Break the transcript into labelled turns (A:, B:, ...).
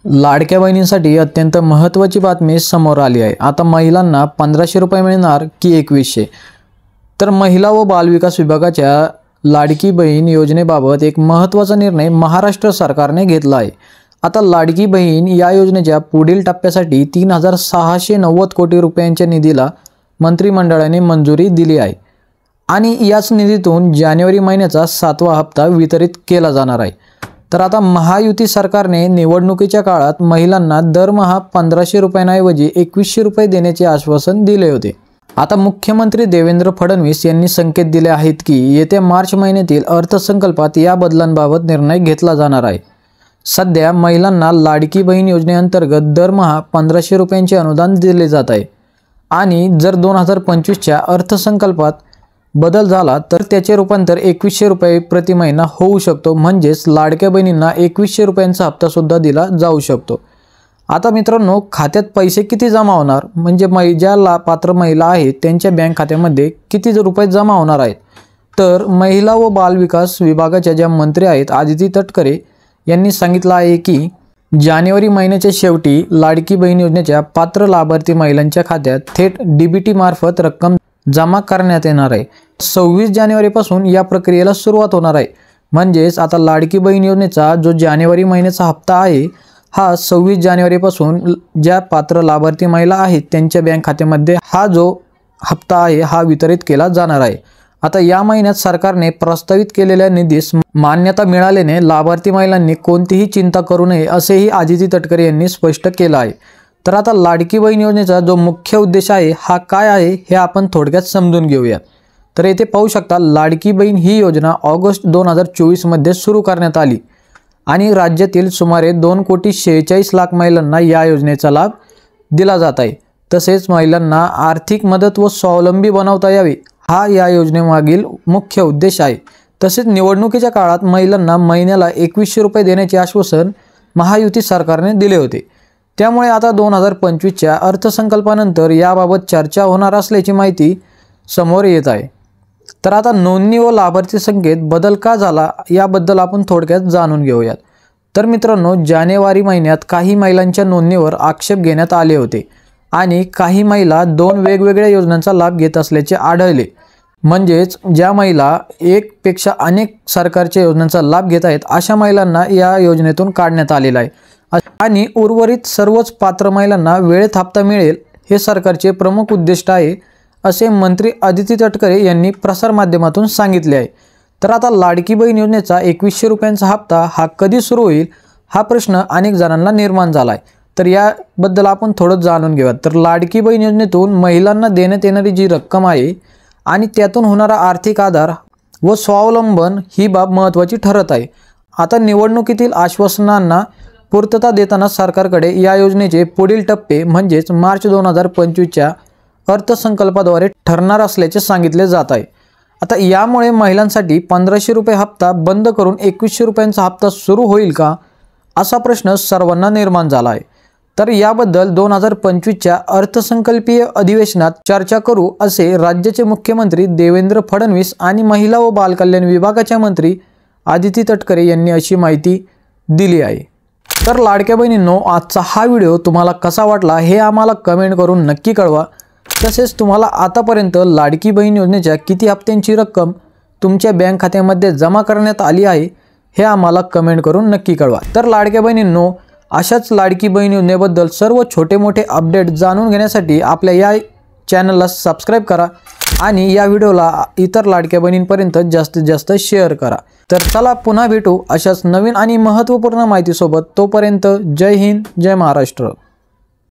A: लाडक्या बहिणींसाठी अत्यंत महत्त्वाची बातमी समोर आली आहे। आता महिलांना 1500 रुपये मिळणार की 2100। तर महिला व बालविकास विभागाच्या लाडकी बहीण योजनेबाबत एक महत्त्वाचा निर्णय महाराष्ट्र सरकारने घेतला आहे। आता लाडकी बहीण या योजनेच्या पुढील टप्प्यासाठी 3690 कोटी रुपयांच्या निधीला मंत्रिमंडळाने मंजुरी दिली आहे आणि याच निधीतून जानेवारी महिन्याचा 7वा हप्ता वितरित केला जाणार आहे। तर आता महायुती सरकारने निवडणुकीच्या काळात महिलांना दरमहा 1500 रुपयांऐवजी 2100 रुपये देण्याचे आश्वासन दिले होते। आता मुख्यमंत्री देवेंद्र फडणवीस यांनी संकेत दिले आहेत की येत्या मार्च महिन्यातील अर्थसंकल्पात या बदलांबाबत निर्णय घेतला जाणार आहे। सध्या महिलांना लाडकी बहीण योजनेअंतर्गत दरमहा 1500 रुपयांचे अनुदान दिले जात आहे आणि जर 2025च्या अर्थसंकल्पात बदल झाला तर त्याचे रूपांतर 2100 रुपये प्रति महिना होऊ शकतो। म्हणजेच लाडक्या बहिणींना 2100 रुपयांचा हप्ता सुद्धा दिला जाऊ शकतो। आता मित्रांनो, खात्यात पैसे किती जमा होणार म्हणजे ज्या पात्र महिला आहेत त्यांच्या बँक खात्यामध्ये किती रुपये जमा होणार आहेत, तर महिला व बालविकास विभागाच्या ज्या मंत्री आहेत आदिती तटकरे यांनी सांगितलं आहे की जानेवारी महिन्याच्या शेवटी लाडकी बहीण योजनेच्या पात्र लाभार्थी महिलांच्या खात्यात थेट डीबीटी मार्फत रक्कम जमा करण्यात येणार आहे। 26 जानेवारीपासून या प्रक्रियेला सुरुवात होणार आहे। म्हणजेच आता लाडकी बहीण योजनेचा जो जानेवारी महिन्याचा हप्ता आहे हा 26 जानेवारीपासून ज्या पात्र लाभार्थी महिला आहेत त्यांच्या बँक खात्यामध्ये हा जो हप्ता आहे हा वितरित केला जाणार आहे। आता या महिन्यात सरकारने प्रस्तावित केलेल्या निधीस मान्यता मिळाल्याने लाभार्थी महिलांनी कोणतीही चिंता करू नये असेही आदिती तटकरे यांनी स्पष्ट केलं आहे। तर आता लाडकी बहीण योजनेचा जो मुख्य उद्देश आहे हा काय आहे हे आपण थोडक्यात समजून घेऊया। तर येथे पाहू शकता, लाडकी बहीण ही योजना ऑगस्ट 2024 मध्ये सुरू करण्यात आली आणि राज्यातील सुमारे 2,46,00,000 महिलांना या योजनेचा लाभ दिला जात आहे। तसेच महिलांना आर्थिक मदत व स्वावलंबी बनवता यावे हा या योजनेमागील मुख्य उद्देश आहे। तसेच निवडणुकीच्या काळात महिलांना महिन्याला 2100 रुपये देण्याचे आश्वासन महायुती सरकारने दिले होते। त्यामुळे आता 2025च्या अर्थसंकल्पानंतर याबाबत चर्चा होणार असल्याची माहिती समोर येत आहे। तर आता नोंदणी व लाभार्थी संख्येत बदल का झाला याबद्दल आपण थोडक्यात जाणून घेऊयात। तर मित्रांनो, जानेवारी महिन्यात काही महिलांच्या नोंदणीवर आक्षेप घेण्यात आले होते आणि काही महिला 2 वेगवेगळ्या योजनांचा लाभ घेत असल्याचे आढळले। म्हणजेच ज्या महिला एकपेक्षा अनेक सरकारच्या योजनांचा लाभ घेत आहेत अशा महिलांना या योजनेतून काढण्यात आलेला आहे आणि उर्वरित सर्वच पात्र महिलांना वेळेत हप्ता मिळेल हे सरकारचे प्रमुख उद्दिष्ट आहे असे मंत्री आदिती तटकरे यांनी प्रसारमाध्यमातून सांगितले आहे। तर आता लाडकी बहीण योजनेचा 2100 रुपयांचा हप्ता हा कधी सुरू होईल हा प्रश्न अनेक जणांना निर्माण झाला आहे। तर याबद्दल आपण थोडं जाणून घेऊया। तर लाडकी बहीण योजनेतून महिलांना देण्यात येणारी जी रक्कम आहे आणि त्यातून होणारा आर्थिक आधार व स्वावलंबन ही बाब महत्त्वाची ठरत आहे। आता निवडणुकीतील आश्वासनांना पूर्तता देताना सरकारकडे या योजनेचे पुढील टप्पे म्हणजेच मार्च 2025च्या अर्थसंकल्पाद्वारे ठरणार असल्याचे सांगितले जात आहे। आता यामुळे महिलांसाठी 1500 रुपये हप्ता बंद करून 2100 रुपयांचा हप्ता सुरू होईल का असा प्रश्न सर्वांना निर्माण झाला आहे। तर याबद्दल 2025च्या अर्थसंकल्पीय अधिवेशनात चर्चा करू असे राज्याचे मुख्यमंत्री देवेंद्र फडणवीस आणि महिला व बालकल्याण विभागाच्या मंत्री आदिती तटकरे यांनी अशी माहिती दिली आहे। तर लाडक्या बहिणींनो, आजचा हा व्हिडिओ तुम्हाला कसा वाटला हे आम्हाला कमेंट करून नक्की कळवा। तसेच तुम्हाला आतापर्यंत लाडकी बहीण योजनेच्या किती हप्त्यांची रक्कम तुमच्या बँक खात्यामध्ये जमा करण्यात आली आहे हे आम्हाला कमेंट करून नक्की कळवा। तर लाडक्या बहिणींनो, अशाच लाडकी बहीण योजनेबद्दल सर्व छोटे मोठे अपडेट जाणून घेण्यासाठी आपल्या या चॅनलला सबस्क्राईब करा आणि या व्हिडिओला इतर लाडक्या बहिणींपर्यंत जास्तीत जास्त शेअर करा। तर चला पुन्हा भेटू अशाच नवीन आणि महत्त्वपूर्ण माहितीसोबत। तोपर्यंत जय हिंद, जय महाराष्ट्र।